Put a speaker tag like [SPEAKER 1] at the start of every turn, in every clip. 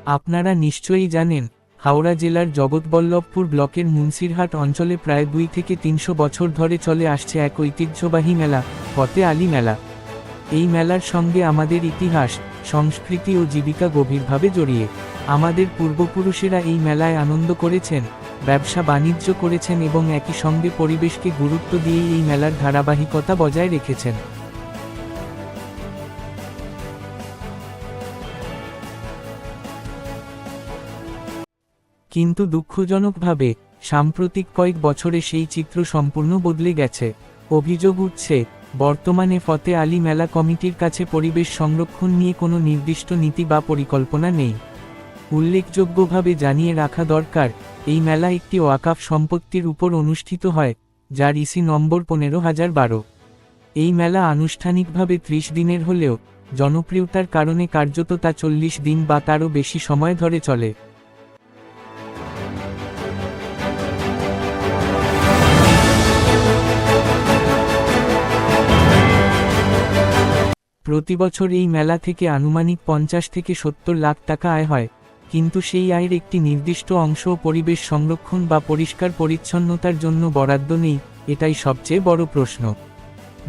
[SPEAKER 1] আপনারা নিশ্চয়ই জানেন, হাওড়া জেলার জগৎবল্লভপুর ব্লকের মুন্সিরহাট অঞ্চলে প্রায় 2 থেকে 300 বছর ধরে চলে আসছে এক ঐতিহ্যবাহী মেলা, ফতে আলী মেলা। এই মেলার সঙ্গে আমাদের ইতিহাস, সংস্কৃতি ও জীবিকা গভীরভাবে জড়িয়ে। আমাদের পূর্বপুরুষেরা এই মেলায় আনন্দ করেছেন, ব্যবসা বাণিজ্য করেছেন এবং একই সঙ্গে পরিবেশকে গুরুত্ব দিয়ে এই মেলার ধারাবাহিকতা বজায় রেখেছেন। কিন্তু দুঃখজনকভাবে সাম্প্রতিক কয়েক বছরে সেই চিত্র সম্পূর্ণ বদলে গেছে। অভিযোগ উঠছে, বর্তমানে ফতে আলী মেলা কমিটির কাছে পরিবেশ সংরক্ষণ নিয়ে কোনো নির্দিষ্ট নীতি বা পরিকল্পনা নেই। উল্লেখযোগ্যভাবে জানিয়ে রাখা দরকার, এই মেলা একটি ওয়াকাফ সম্পত্তির উপর অনুষ্ঠিত হয়, যার ইসি নম্বর 15012। এই মেলা আনুষ্ঠানিকভাবে 30 দিনের হলেও জনপ্রিয়তার কারণে কার্যত তা 40 দিন বা তারও বেশি সময় ধরে চলে। প্রতিবছর এই মেলা থেকে আনুমানিক 50 থেকে 70 লাখ টাকা আয় হয়, কিন্তু সেই আয়ের একটি নির্দিষ্ট অংশ পরিবেশ সংরক্ষণ বা পরিষ্কার পরিচ্ছন্নতার জন্য বরাদ্দ নেই। এটাই সবচেয়ে বড় প্রশ্ন।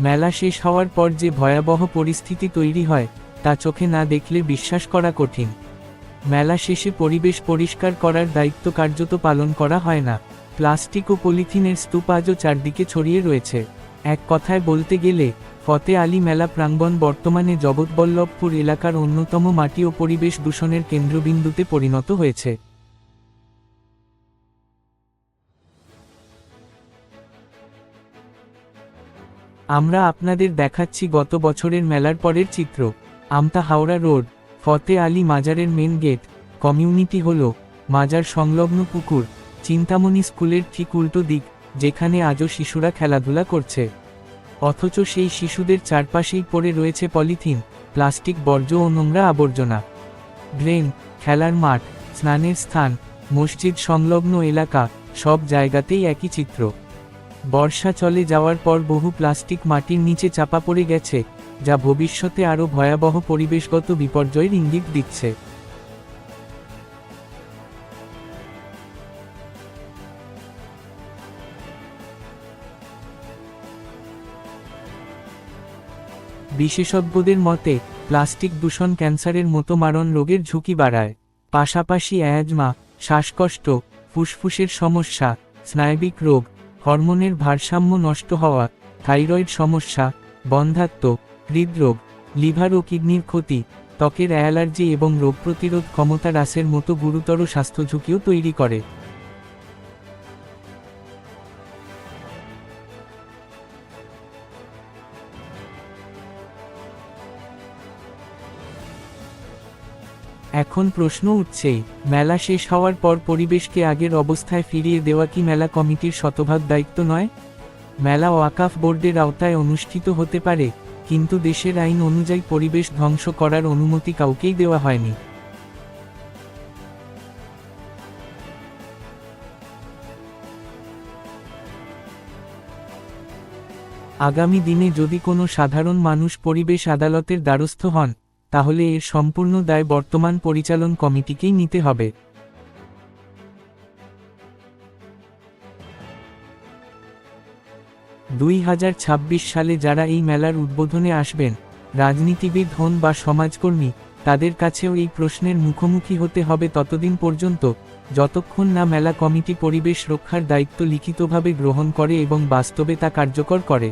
[SPEAKER 1] মেলা শেষ হওয়ার পর যে ভয়াবহ পরিস্থিতি তৈরি হয়, তা চোখে না দেখলে বিশ্বাস করা কঠিন। মেলা শেষে পরিবেশ পরিষ্কার করার দায়িত্ব কার্যত পালন করা হয় না। প্লাস্টিক ও পলিথিনের স্তূপ আজও চারদিকে ছড়িয়ে রয়েছে। এক কথায় বলতে গেলে, ফতে আলী মেলা প্রাঙ্গণ বর্তমানে জগৎবল্লভপুর এলাকার অন্যতম মাটি ও পরিবেশ দূষণের কেন্দ্রবিন্দুতে পরিণত হয়েছে। আমরা আপনাদের দেখাচ্ছি গত বছরের মেলার পরের চিত্র। আমতা হাওড়া রোড, ফতে আলী মাজারের মেন গেট। কমিউনিটি হল মাজার সংলগ্ন পুকুর, চিন্তামণি স্কুলের ঠিক উল্টো দিক, যেখানে আজও শিশুরা খেলাধুলা করছে। অথচ সেই শিশুদের চারপাশেই পড়ে রয়েছে পলিথিন, প্লাস্টিক বর্জ্য ও নোংরা আবর্জনা। ড্রেন, খেলার মাঠ, স্নানের স্থান, মসজিদ সংলগ্ন এলাকা, সব জায়গাতেই একই চিত্র। বর্ষা চলে যাওয়ার পর বহু প্লাস্টিক মাটির নিচে চাপা পড়ে গেছে, যা ভবিষ্যতে আরও ভয়াবহ পরিবেশগত বিপর্যয়ের ইঙ্গিত দিচ্ছে। বিশেষজ্ঞদের মতে, প্লাস্টিক দূষণ ক্যান্সারের মতো মারণ রোগের ঝুঁকি বাড়ায়। পাশাপাশি অ্যাজমা, শ্বাসকষ্ট, ফুসফুসের সমস্যা, স্নায়বিক রোগ, হরমোনের ভারসাম্য নষ্ট হওয়া, থাইরয়েড সমস্যা, বন্ধ্যাত্ব, হৃদরোগ, লিভার ও কিডনির ক্ষতি, ত্বকের অ্যালার্জি এবং রোগ প্রতিরোধ ক্ষমতা হ্রাসের মতো গুরুতর স্বাস্থ্য ঝুঁকিও তৈরি করে। এখন প্রশ্ন উঠছে, মেলা শেষ হওয়ার পর পরিবেশকে আগের অবস্থায় ফিরিয়ে দেওয়া কি মেলা কমিটির শতভাগ দায়িত্ব নয়? মেলা ওয়াকাফ বোর্ডের আওতায় অনুষ্ঠিত হতে পারে, কিন্তু দেশের আইন অনুযায়ী পরিবেশ ধ্বংস করার অনুমতি কাউকেই দেওয়া হয়নি। আগামী দিনে যদি কোনো সাধারণ মানুষ পরিবেশ আদালতের দ্বারস্থ হন, তাহলে এর সম্পূর্ণ দায় বর্তমান পরিচালন কমিটিকেই নিতে হবে। 2026 সালে যারা এই মেলার উদ্বোধনে আসবেন, রাজনীতিবিদ হন বা সমাজকর্মী, তাদের কাছেও এই প্রশ্নের মুখোমুখি হতে হবে ততদিন পর্যন্ত, যতক্ষণ না মেলা কমিটি পরিবেশ রক্ষার দায়িত্ব লিখিতভাবে গ্রহণ করে এবং বাস্তবে তা কার্যকর করে।